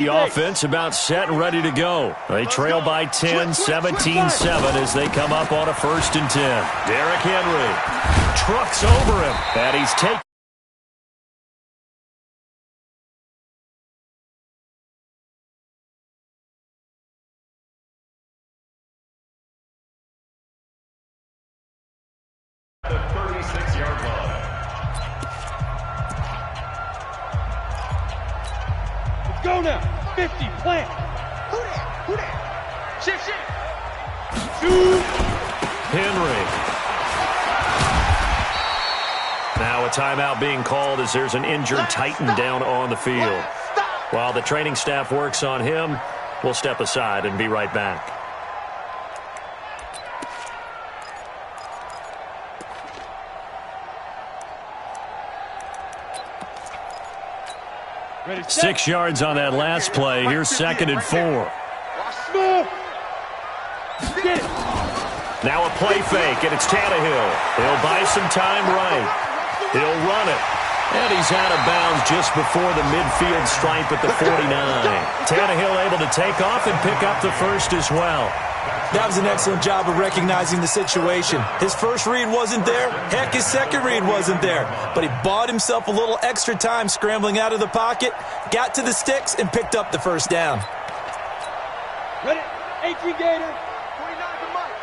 The offense about set and ready to go. They trail by 10, 17-7 as they come up on a 1st and 10. Derrick Henry trucks over him, and he's taken. The 36-yard line. Let's go now. 50, plant. Who that? Shift. Shoot. Henry. Now a timeout being called as there's an injured Titan down on the field. While the training staff works on him, we'll step aside and be right back. Ready, 6 yards on that last play. Here's 2nd and 4. Get it. Now a play fake, and it's Tannehill. He'll buy some time right. He'll run it. And he's out of bounds just before the midfield stripe at the 49. Tannehill able to take off and pick up the first as well. That was an excellent job of recognizing the situation. His first read wasn't there. Heck, his second read wasn't there. But he bought himself a little extra time scrambling out of the pocket, got to the sticks, and picked up the first down. Ready? 18 Gator. 29 to Mike.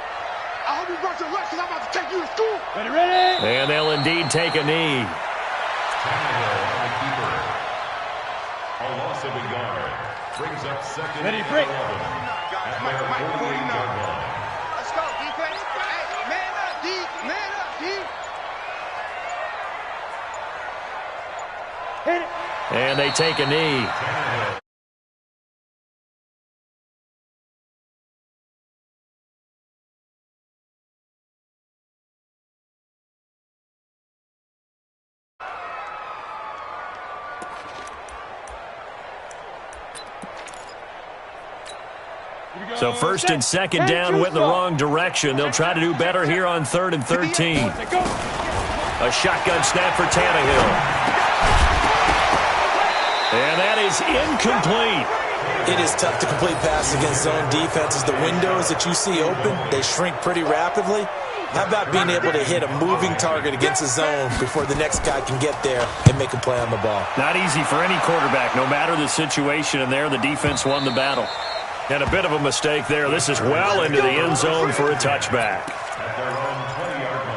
I hope you brought your lunch because I'm about to take you to school. Ready. And they'll indeed take a knee. Tannehill on the keeper. A loss of a yard. Brings up 2nd Ready, and break. 11. At their 48-yard line. Let's go, defense. Hey, man up, D. Man up, D. Hit it. And they take a knee. Tannehill. So 1st and 2nd down went in the wrong direction. They'll try to do better here on 3rd and 13. A shotgun snap for Tannehill. And that is incomplete. It is tough to complete passes against zone defenses. The windows that you see open, they shrink pretty rapidly. How about being able to hit a moving target against a zone before the next guy can get there and make a play on the ball? Not easy for any quarterback, no matter the situation. And there, the defense won the battle. And a bit of a mistake there. This is well into the end zone for a touchback. At their own 20-yard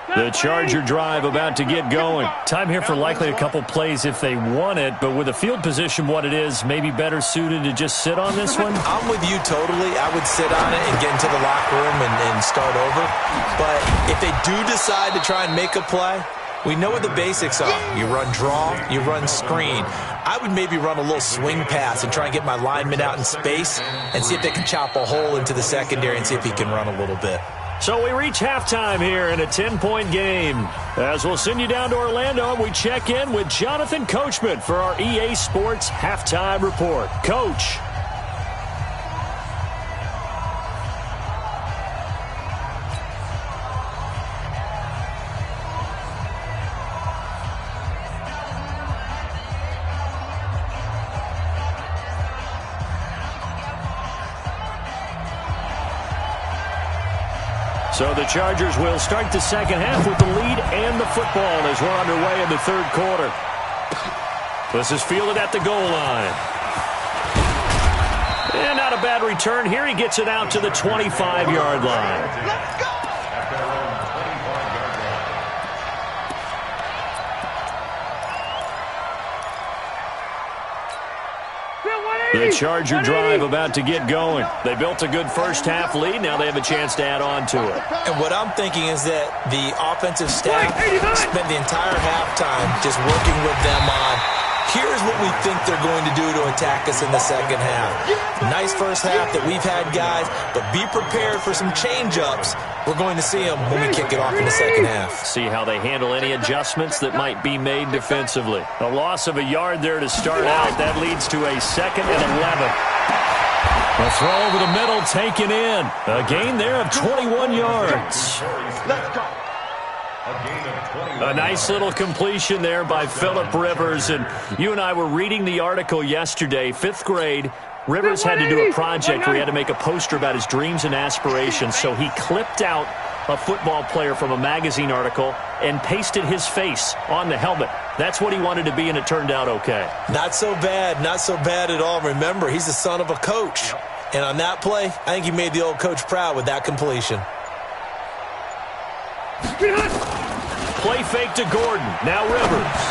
line. The Charger drive about to get going. Time here for likely a couple plays if they want it, but with the field position what it is, maybe better suited to just sit on this one? I'm with you totally. I would sit on it and get into the locker room and start over. But if they do decide to try and make a play, we know what the basics are. You run draw, you run screen. I would maybe run a little swing pass and try and get my lineman out in space and see if they can chop a hole into the secondary and see if he can run a little bit. So we reach halftime here in a 10-point game. As we'll send you down to Orlando, we check in with Jonathan Coachman for our EA Sports Halftime Report. Coach. So the Chargers will start the second half with the lead and the football as we're underway in the 3rd quarter. This is fielded at the goal line. And not a bad return here. He gets it out to the 25-yard line. Let's go. At their own 25-yard line. The Charger drive about to get going. They built a good first half lead. Now they have a chance to add on to it. And what I'm thinking is that the offensive staff spent the entire halftime just working with them on, here's what we think they're going to do to attack us in the second half. Nice first half that we've had, guys, but be prepared for some change-ups. We're going to see them when we kick it off in the second half. See how they handle any adjustments that might be made defensively. A loss of a yard there to start out. That leads to a 2nd and 11. A throw over the middle taken in. A gain there of 21 yards. Let's go. A nice little completion there by Phillip Rivers. And you and I were reading the article yesterday, 5th grade. Rivers had to do a project where he had to make a poster about his dreams and aspirations, so he clipped out a football player from a magazine article and pasted his face on the helmet. That's what he wanted to be, and it turned out okay. Not so bad at all. Remember, he's the son of a coach. And on that play, I think he made the old coach proud with that completion. Play fake to Gordon. Now Rivers.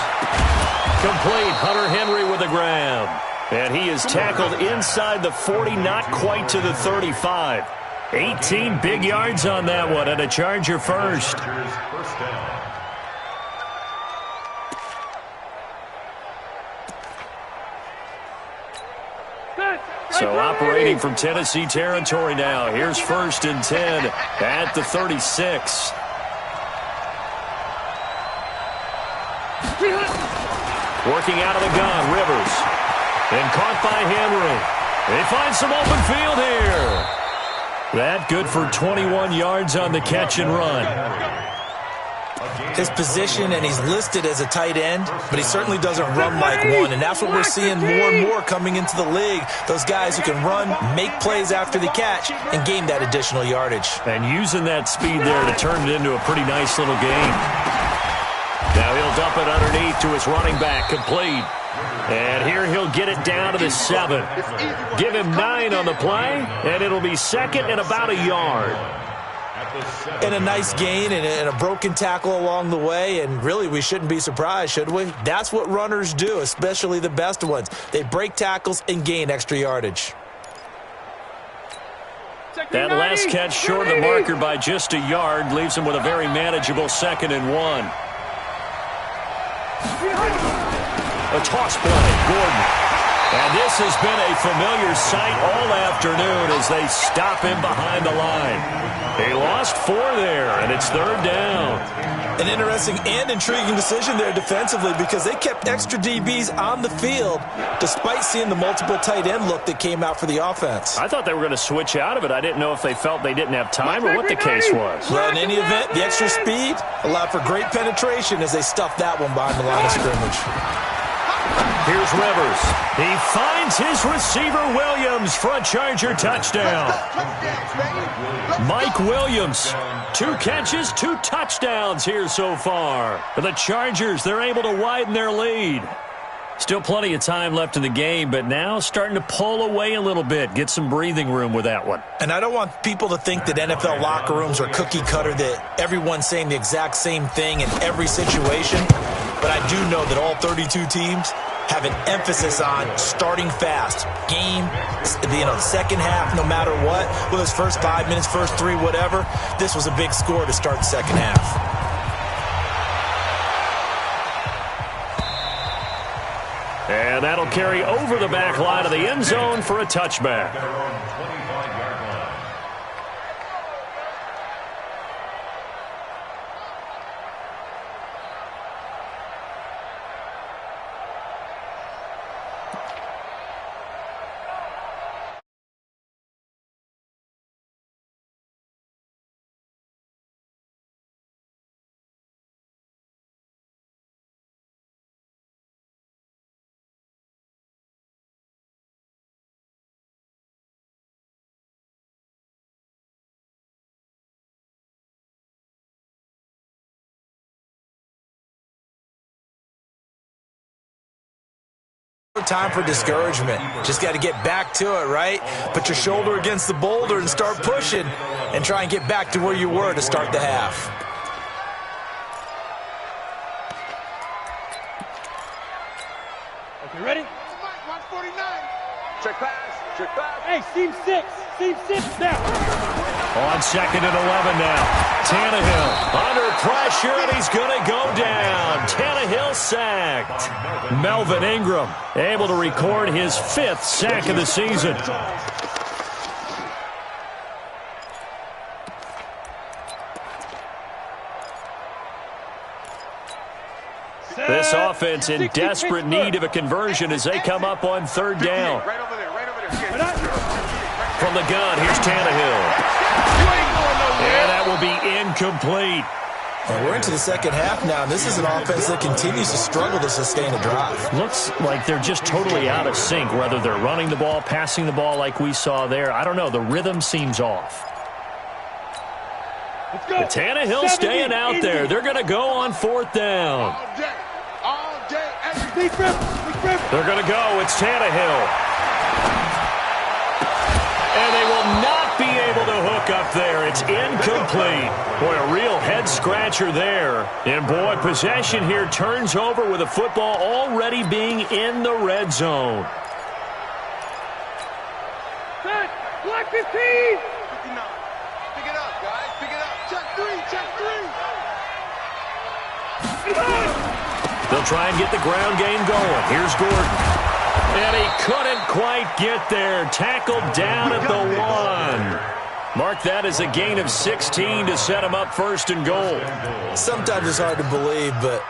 Complete. Hunter Henry with a grab. And he is tackled inside the 40, not quite to the 35. 18 big yards on that one, and a Charger first. So operating from Tennessee territory now. Here's 1st and 10 at the 36. Working out of the gun, Rivers. And caught by Henry. They find some open field here. That good for 21 yards on the catch and run. His position, and he's listed as a tight end, but he certainly doesn't run like one, and that's what we're seeing more and more coming into the league. Those guys who can run, make plays after the catch, and gain that additional yardage. And using that speed there to turn it into a pretty nice little game. Now he'll dump it underneath to his running back, complete. And here he'll get it down to the 7. Give him 9 on the play, and it'll be 2nd and about a yard. And a nice gain and a broken tackle along the way, and really we shouldn't be surprised, should we? That's what runners do, especially the best ones. They break tackles and gain extra yardage. That last catch short of the marker by just a yard leaves him with a very manageable 2nd and 1. A toss play, Gordon. And this has been a familiar sight all afternoon as they stop him behind the line. He lost 4 there, and it's 3rd down. An interesting and intriguing decision there defensively because they kept extra DBs on the field despite seeing the multiple tight end look that came out for the offense. I thought they were going to switch out of it. I didn't know if they felt they didn't have time or what the case was. Well, in any event, the extra speed allowed for great penetration as they stuffed that one behind the line of scrimmage. Here's Rivers. He finds his receiver, Williams, for a Charger touchdown. Mike Williams, 2 catches, 2 touchdowns here so far. For the Chargers, they're able to widen their lead. Still plenty of time left in the game, but now starting to pull away a little bit. Get some breathing room with that one. And I don't want people to think that NFL locker rooms are cookie cutter, that everyone's saying the exact same thing in every situation. But I do know that all 32 teams have an emphasis on starting fast. Game, second half, no matter what. Whether it's first 5 minutes, first 3, whatever. This was a big score to start the second half. And that'll carry over the back line of the end zone for a touchback. Time for discouragement. Just got to get back to it, right? Put your shoulder against the boulder and start pushing and try and get back to where you were to start the half. Okay, ready? 149. Check pass. Hey, seam 6 now. On 2nd and 11 now. Tannehill under pressure, and he's going to go down. Tannehill sacked. Melvin Ingram able to record his 5th sack of the season. This offense in desperate need of a conversion as they come up on 3rd down. Right over there. From the gun, here's Tannehill. And that will be incomplete. And we're into the second half now, and this is an offense that continues to struggle to sustain a drive. Looks like they're just totally out of sync, whether they're running the ball, passing the ball like we saw there. I don't know. The rhythm seems off. Tannehill staying out there. They're going to go on fourth down. All day. They're going to go. It's Tannehill. And they will not be able to hook up there. It's incomplete. Boy, a real head-scratcher there. And, boy, possession here turns over with the football already being in the red zone. Set. Block 15. 59. Pick it up, guys. Pick it up. Check three. They'll try and get the ground game going. Here's Gordon. And he couldn't quite get there. Tackled down at the 1. Mark that as a gain of 16 to set him up first and goal. Sometimes it's hard to believe, but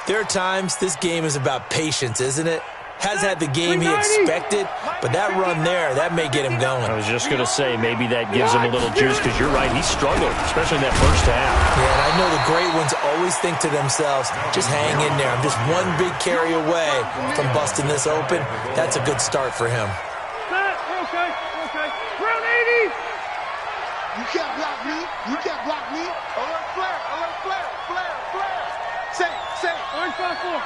there are times this game is about patience, isn't it? Has had the game he expected, but that run there, that may get him going. I was just going to say, maybe that gives him a little juice, because you're right, he struggled, especially in that first half. Yeah, and I know the great ones always think to themselves, just hang in there. I'm just one big carry away from busting this open. That's a good start for him. Okay. Round 80. You can't block me. Alert flare. Say. Orange 5-4.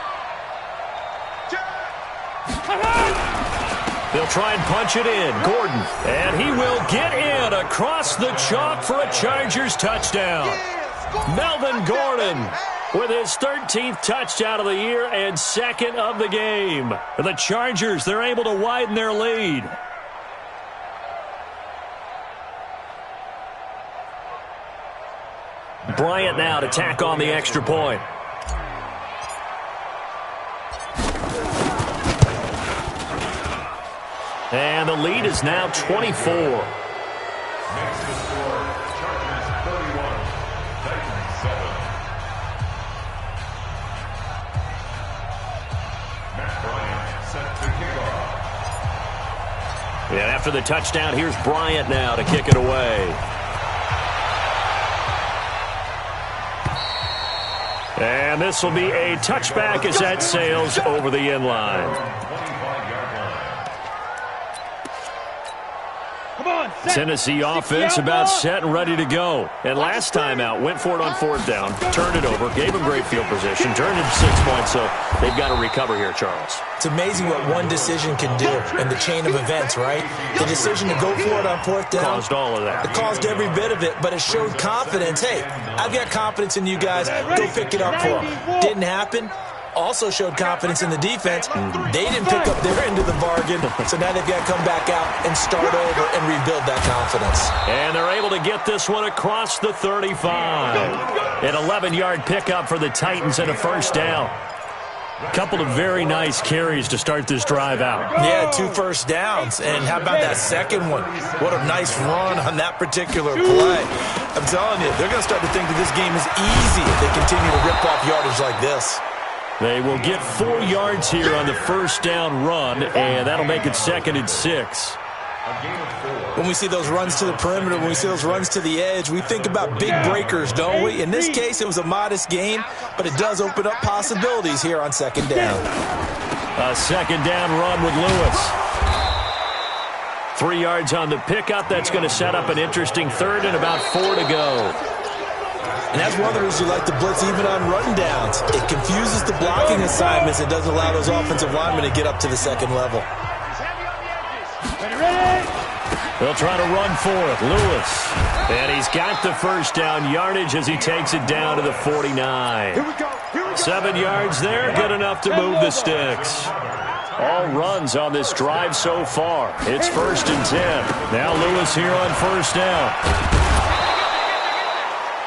They'll try and punch it in. Gordon. And he will get in across the chalk for a Chargers touchdown. Melvin Gordon with his 13th touchdown of the year and second of the game. The Chargers, they're able to widen their lead. Bryant now to tack on the extra point. And the lead is now 24. Makes the score, Chargers 31, Titans 7. Matt Bryant set to kick off. And after the touchdown, here's Bryant now to kick it away. And this will be a touchback as that sails over the end line. Tennessee offense about set and ready to go. And last time out, went for it on fourth down, turned it over, gave them great field position, turned it to 6 points, so they've got to recover here, Charles. It's amazing what one decision can do in the chain of events, right? The decision to go for it on fourth down. Caused all of that. It caused every bit of it, but it showed confidence. Hey, I've got confidence in you guys. Go pick it up for them. Didn't happen. Also showed confidence in the defense. They didn't pick up their end of the bargain, so now they've got to come back out and start over and rebuild that confidence. And they're able to get this one across the 35. An 11-yard pickup for the Titans and a first down. A couple of very nice carries to start this drive out. Yeah, 2 first downs. And how about that second one? What a nice run on that particular play. I'm telling you, they're going to start to think that this game is easy if they continue to rip off yardage like this. They will get 4 yards here on the first down run, and that'll make it 2nd and 6. When we see those runs to the perimeter, when we see those runs to the edge, we think about big breakers, don't we? In this case, it was a modest gain, but it does open up possibilities here on second down. A second down run with Lewis. 3 yards on the pickup. That's going to set up an interesting third and about 4 to go. And that's one of the reasons you like to blitz even on run downs. It confuses the blocking assignments. It doesn't allow those offensive linemen to get up to the second level. They'll try to run for it. Lewis. And he's got the first down yardage as he takes it down to the 49. 7 yards there, good enough to move the sticks. All runs on this drive so far. It's 1st and 10. Now Lewis here on first down.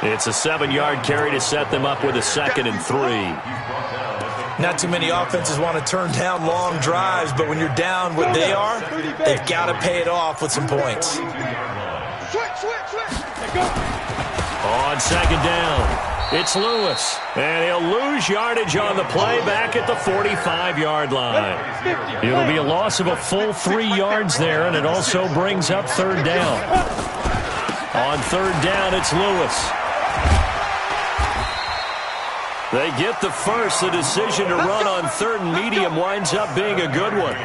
It's a 7-yard carry to set them up with a 2nd and 3. Not too many offenses want to turn down long drives, but when you're down what they are, they've got to pay it off with some points. On second down, it's Lewis. And he'll lose yardage on the play back at the 45-yard line. It'll be a loss of a full 3 yards there, and it also brings up third down. On third down, it's Lewis. They get the first. The decision to run on 3rd and medium winds up being a good one.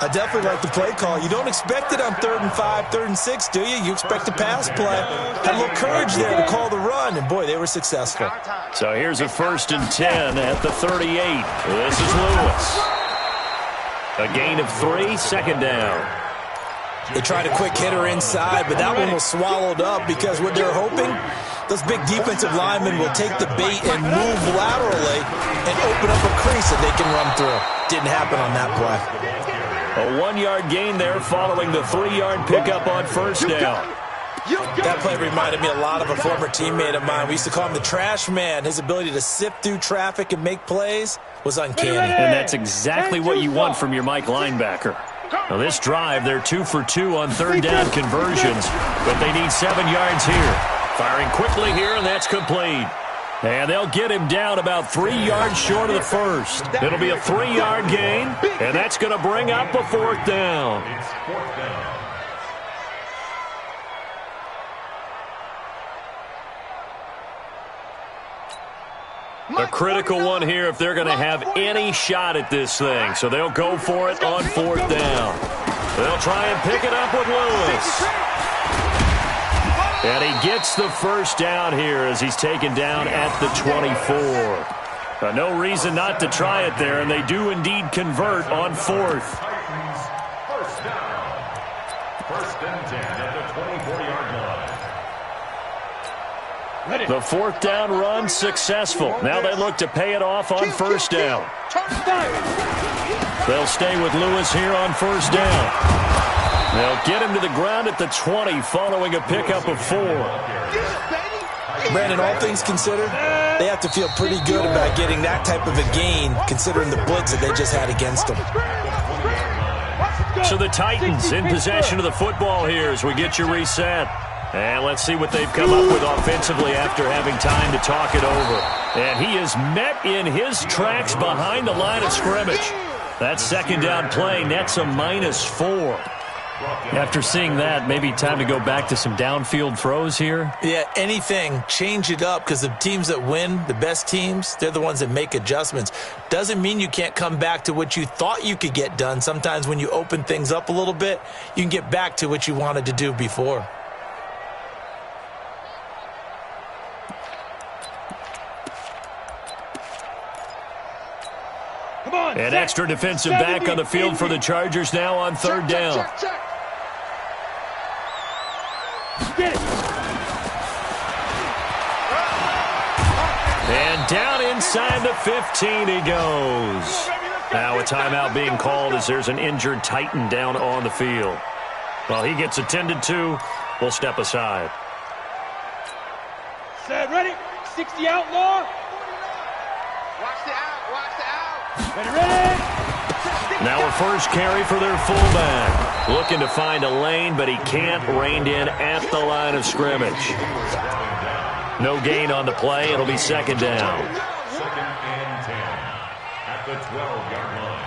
I definitely like the play call. You don't expect it on 3rd and 5, 3rd and 6, do you? You expect a pass play. Had a little courage there to call the run, and boy, they were successful. So here's a 1st and 10 at the 38. This is Lewis. A gain of 3, 2nd down. They tried a quick hitter inside, but that one was swallowed up because what they're hoping, those big defensive linemen will take the bait and move laterally and open up a crease that they can run through. Didn't happen on that play. A 1-yard gain there following the 3-yard pickup on 1st down. That play reminded me a lot of a former teammate of mine. We used to call him the trash man. His ability to sift through traffic and make plays was uncanny. And that's exactly what you want from your Mike linebacker. Now this drive, they're 2 for 2 on 3rd down conversions, but they need 7 yards here. Firing quickly here, and that's complete. And they'll get him down about 3 yards short of the first. It'll be a 3-yard gain, and that's going to bring up a 4th down. It's 4th down. A critical one here if they're going to have any shot at this thing. So they'll go for it on 4th down. They'll try and pick it up with Lewis. And he gets the 1st down here as he's taken down at the 24. No reason not to try it there, and they do indeed convert on 4th. Titans, 1st down. 1st and 10 at the 24-yard line. The 4th down run successful. Now they look to pay it off on 1st down. They'll stay with Lewis here on 1st down. They'll get him to the ground at the 20 following a pickup of 4. Brandon, all things considered, they have to feel pretty good about getting that type of a gain considering the blitz that they just had against them. So the Titans in possession of the football here as we get you reset. And let's see what they've come up with offensively after having time to talk it over. And he is met in his tracks behind the line of scrimmage. That 2nd down play nets a -4. After seeing that, maybe time to go back to some downfield throws here. Yeah, anything, change it up because the teams that win, the best teams, they're the ones that make adjustments. Doesn't mean you can't come back to what you thought you could get done. Sometimes when you open things up a little bit, you can get back to what you wanted to do before. An extra defensive back on the field for the Chargers now on 3rd down. And down inside the 15 he goes. Now a timeout being called as there's an injured Titan down on the field. While he gets attended to, we'll step aside. Set, ready? 60 outlaw. Watch the out, watch the out. Ready? Now a first carry for their fullback. Looking to find a lane, but he can't rein in at the line of scrimmage. No gain on the play. It'll be 2nd down. 2nd and 10 at the 12-yard line.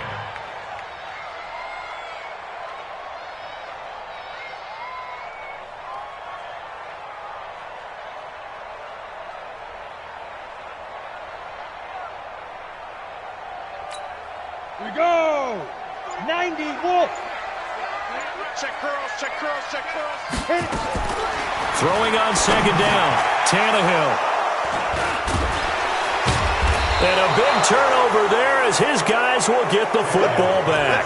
Here we go. 90, Wolf. Check curls, check curls, check curls. Hit it. Throwing on 2nd down. Tannehill. And a big turnover there as his guys will get the football back.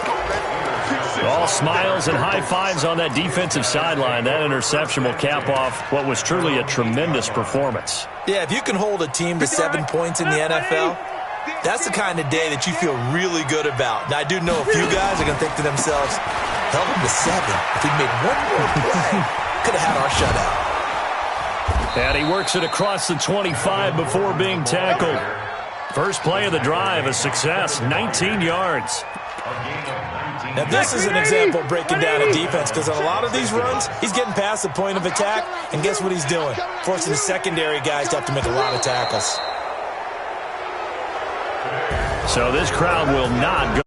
All smiles and high fives on that defensive sideline. That interception will cap off what was truly a tremendous performance. Yeah, if you can hold a team to 7 points in the NFL, that's the kind of day that you feel really good about. Now, I do know a few guys are going to think to themselves, held him to 7. If we made one more play, could have had our shutout. And he works it across the 25 before being tackled. First play of the drive, a success, 19 yards. Now, this is an example of breaking down a defense because on a lot of these runs, he's getting past the point of attack, and guess what he's doing? Forcing the secondary guys to have to make a lot of tackles. So this crowd will not go.